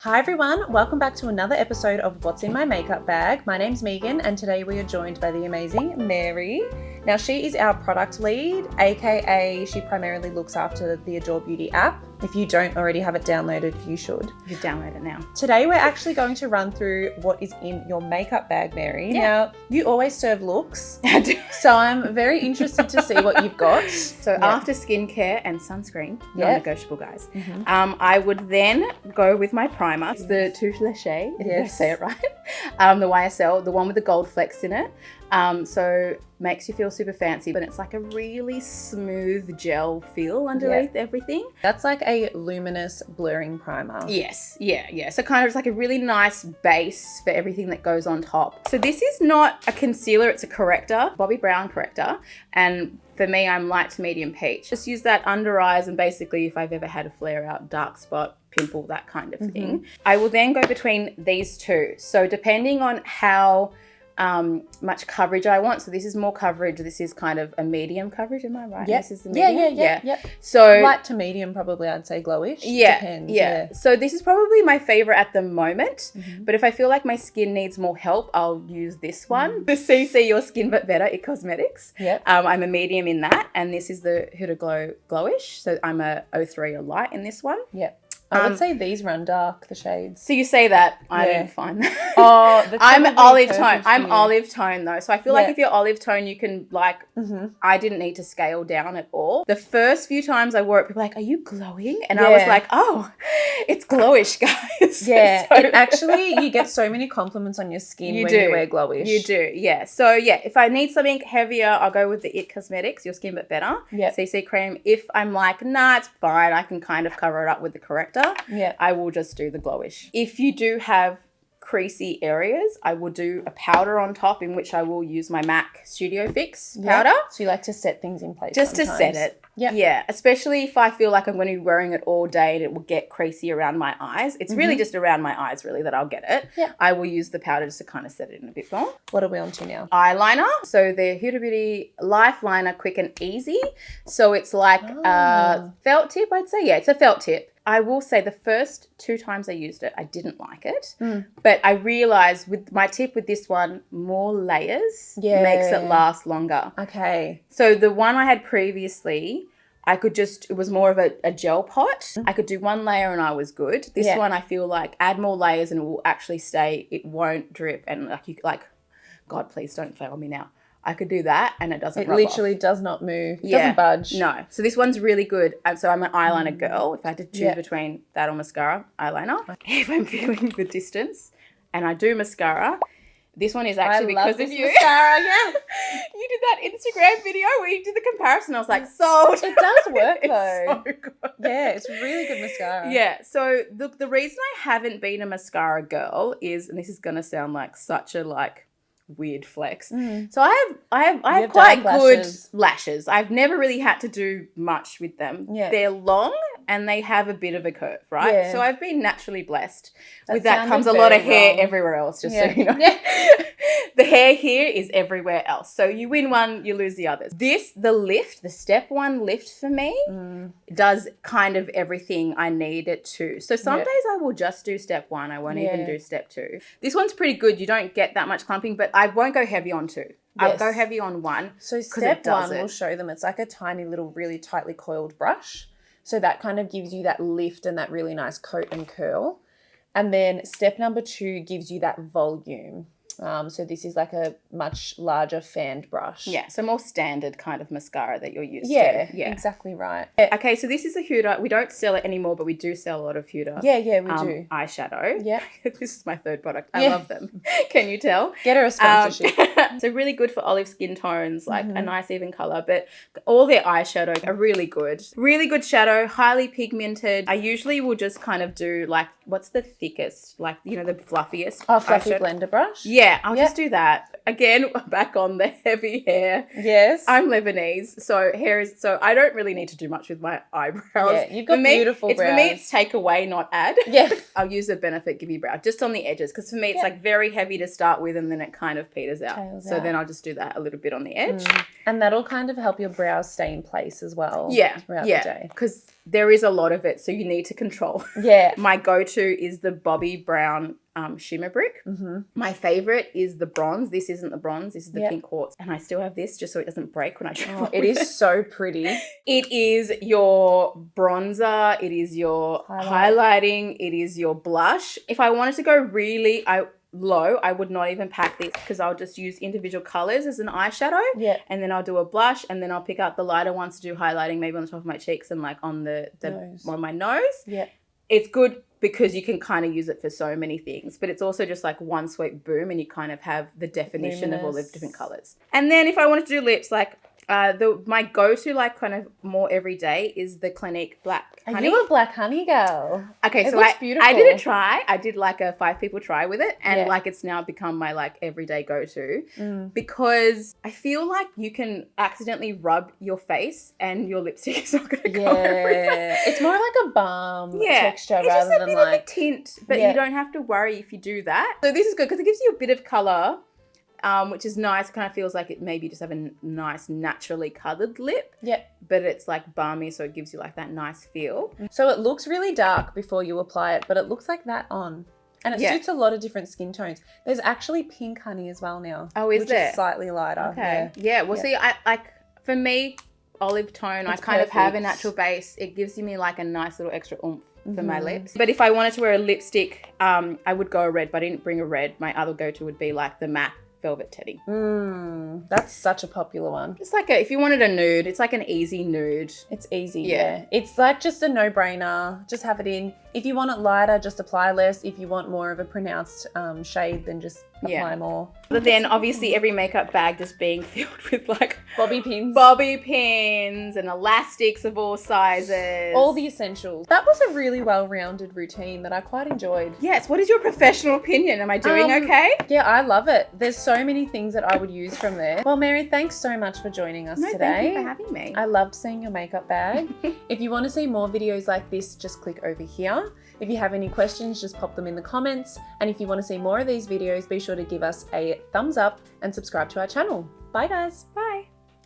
Hi everyone, welcome back to another episode of What's in My Makeup Bag. My name's Megan and today we are joined by the amazing Mary. Now she is our product lead, aka she primarily looks after the Adore Beauty app. If you don't already have it downloaded, you should. You download it now. Today we're actually going to run through what is in your makeup bag, Mary. Yeah. Now, you always serve looks, I do. so I'm very interested to see what you've got. So after skincare and sunscreen, non-negotiable guys, Mhm. I would then go with my primer. It's the Touche Lèché, if I Yes. say it right. The YSL, the one with the gold flecks in it. So makes you feel super fancy, but it's like a really smooth gel feel underneath everything. That's like a luminous blurring primer. Yes, yeah. So kind of it's like a really nice base for everything that goes on top. So this is not a concealer, it's a corrector, Bobbi Brown corrector. And for me, I'm light to medium peach. Just use that under eyes and basically if I've ever had a flare out, dark spot, pimple, that kind of thing. I will then go between these two. So depending on how much coverage I want. So this is more coverage. This is kind of a medium coverage. Am I right? Yep. This is the medium. Yeah. So Light to medium, probably I'd say glowish. yeah, Depends, yeah. So this is probably my favorite at the moment. Mhm. But if I feel like my skin needs more help, I'll use this one. The CC Your Skin But Better It Cosmetics. Yep. I'm a medium in that, and this is the Huda Glow Glowish. So I'm a 03 or light in this one. Yep. I would say these run dark, the shades. So you say that, I Yeah. don't find that. Oh, that's I'm probably olive perfect tone. for I'm you. olive tone though. So I feel like Yeah. if you're olive tone, you can like, Mhm. I didn't need to scale down at all. The first few times I wore it, people were like, are you glowing? And I was Yeah. like, oh, it's glowish, guys. Yeah, So- it actually, you get so many compliments on your skin You when do. you wear glowish. You do, yeah. So yeah, if I need something heavier, I'll go with the It Cosmetics, Your Skin But Better. Yep. CC cream. If I'm like, nah, it's fine, I can kind of cover it up with the corrector, Yeah. I will just do the glowish. If you do have creasy areas, I will do a powder on top in which I will use my MAC Studio Fix powder. So you like to set things in place Just sometimes. to set it. Yep. Yeah, especially if I feel like I'm going to be wearing it all day and it will get creasy around my eyes. It's really just around my eyes really that I'll get it. Yeah. I will use the powder just to kind of set it in a bit more. What are we on to now? Eyeliner. So the Huda Beauty Life Liner Quick and Easy. So it's like a felt tip, I'd say. Yeah, it's a felt tip. I will say the first 2 times I used it, I didn't like it. But I realized with my tip with this one, more layers makes it last longer. Okay. So the one I had previously, I could just, it was more of a gel pot. I could do 1 layer and I was good. This Yeah. one I feel like add more layers and it will actually stay, it won't drip. And God, please don't fail me now. I could do that and it doesn't It rub literally off. does not move. It Yeah. doesn't budge. No. So this one's really good. And so I'm an eyeliner girl. If I had to choose Yeah. between that or mascara, eyeliner. If I'm feeling the distance and I do mascara, this one is actually I love because of this you. mascara, yeah. You did that Instagram video where you did the comparison. I was like, sold. It does work It's though. so good. Yeah, it's really good mascara. Yeah. So the reason I haven't been a mascara girl is, and this is gonna sound like such a weird flex. So I have have quite dark good lashes. lashes. I've never really had to do much with them. Yeah. They're long and they have a bit of a curve, right? Yeah. So I've been naturally blessed. That With that sounded comes a lot of very hair wrong. everywhere else, just Yeah. so you know. Yeah. The hair here is everywhere else. So you win one, you lose the others. The step 1 lift for me does kind of everything I need it to. So some Yeah. days I will just do step 1. I won't even Yeah. do step 2. This one's pretty good. You don't get that much clumping, but I won't go heavy on 2. I'll Yes. go heavy on 1. So it step does 1, it. we'll show them. It's like a tiny little, really tightly coiled brush. So that kind of gives you that lift and that really nice coat and curl. And then step number 2 gives you that volume. So this is like a much larger fanned brush. Yeah, so more standard kind of mascara that you're used Yeah, to. Yeah. exactly right. Okay, so this is a Huda. We don't sell it anymore, but we do sell a lot of Huda. Yeah, we do. Eyeshadow. Yeah. This is my third product. I Yeah. love them. Can you tell? Get her a sponsorship. So really good for olive skin tones, like a nice even color. But all their eyeshadow are really good. Really good shadow, highly pigmented. I usually will just kind of do what's the thickest, the fluffiest Oh, fluffy eyeshadow? blender brush? Yeah, Yeah, I'll just do that. Again, back on the heavy hair. Yes. I'm Lebanese, so I don't really need to do much with my eyebrows. Yeah, you've got beautiful brows. For me, it's take away, not add. Yeah. I'll use the Benefit Give You Brow just on the edges because for me, it's like very heavy to start with and then it kind of peters out. Then I'll just do that a little bit on the edge. And that'll kind of help your brows stay in place as well. Throughout the day. Because there is a lot of it, so you need to control. Yeah. My go-to is the Bobbi Brown Shimmer Brick. My favorite is the bronze. This isn't the bronze. This is the pink quartz. And I still have this just so it doesn't break when I travel. It is so pretty. It is your bronzer. It is your highlighting. It is your blush. If I wanted to go really low, I would not even pack this because I'll just use individual colors as an eyeshadow. Yeah. And then I'll do a blush and then I'll pick out the lighter ones to do highlighting maybe on the top of my cheeks and like on the on my nose. Yeah. It's good because you can kind of use it for so many things, but it's also just like one sweep boom and you kind of have the definition of all the different colors. And then if I wanted to do lips, like my go-to like kind of more everyday is the Clinique Black Honey. Are you a Black Honey girl? Okay, it so looks beautiful. I did a try. I did like a 5 people try with it and like it's now become my like everyday go-to because I feel like you can accidentally rub your face and your lipstick is not going to go everywhere. It's more like a balm texture it's rather just a than bit like of a tint, but you don't have to worry if you do that. So this is good because it gives you a bit of color. Which is nice. It kind of feels like it maybe just have a nice naturally coloured lip. Yeah. But it's like balmy, so it gives you like that nice feel. So it looks really dark before you apply it, but it looks like that on. And it suits a lot of different skin tones. There's actually pink honey as well now. Oh, is there? Which is slightly lighter. Okay. Yeah. Well, see, I like for me, olive tone, I kind of have a natural base. It gives me like a nice little extra oomph for my lips. But if I wanted to wear a lipstick, I would go a red, but I didn't bring a red. My other go-to would be like the MAC Velvet Teddy. That's such a popular one. It's like if you wanted a nude, it's like an easy nude. It's easy, yeah. It's like just a no-brainer. Just have it in. If you want it lighter, just apply less. If you want more of a pronounced shade, then just apply more. But then obviously every makeup bag just being filled with like bobby pins and elastics of all sizes. All the essentials. That was a really well-rounded routine that I quite enjoyed. Yes. What is your professional opinion? Am I doing okay? Yeah, I love it. There's so many things that I would use from there. Well, Mary, thanks so much for joining us today. Thank you for having me. I loved seeing your makeup bag. If you want to see more videos like this, just click over here. If you have any questions, just pop them in the comments. And if you want to see more of these videos, be sure to give us a thumbs up and subscribe to our channel. Bye, guys. Bye.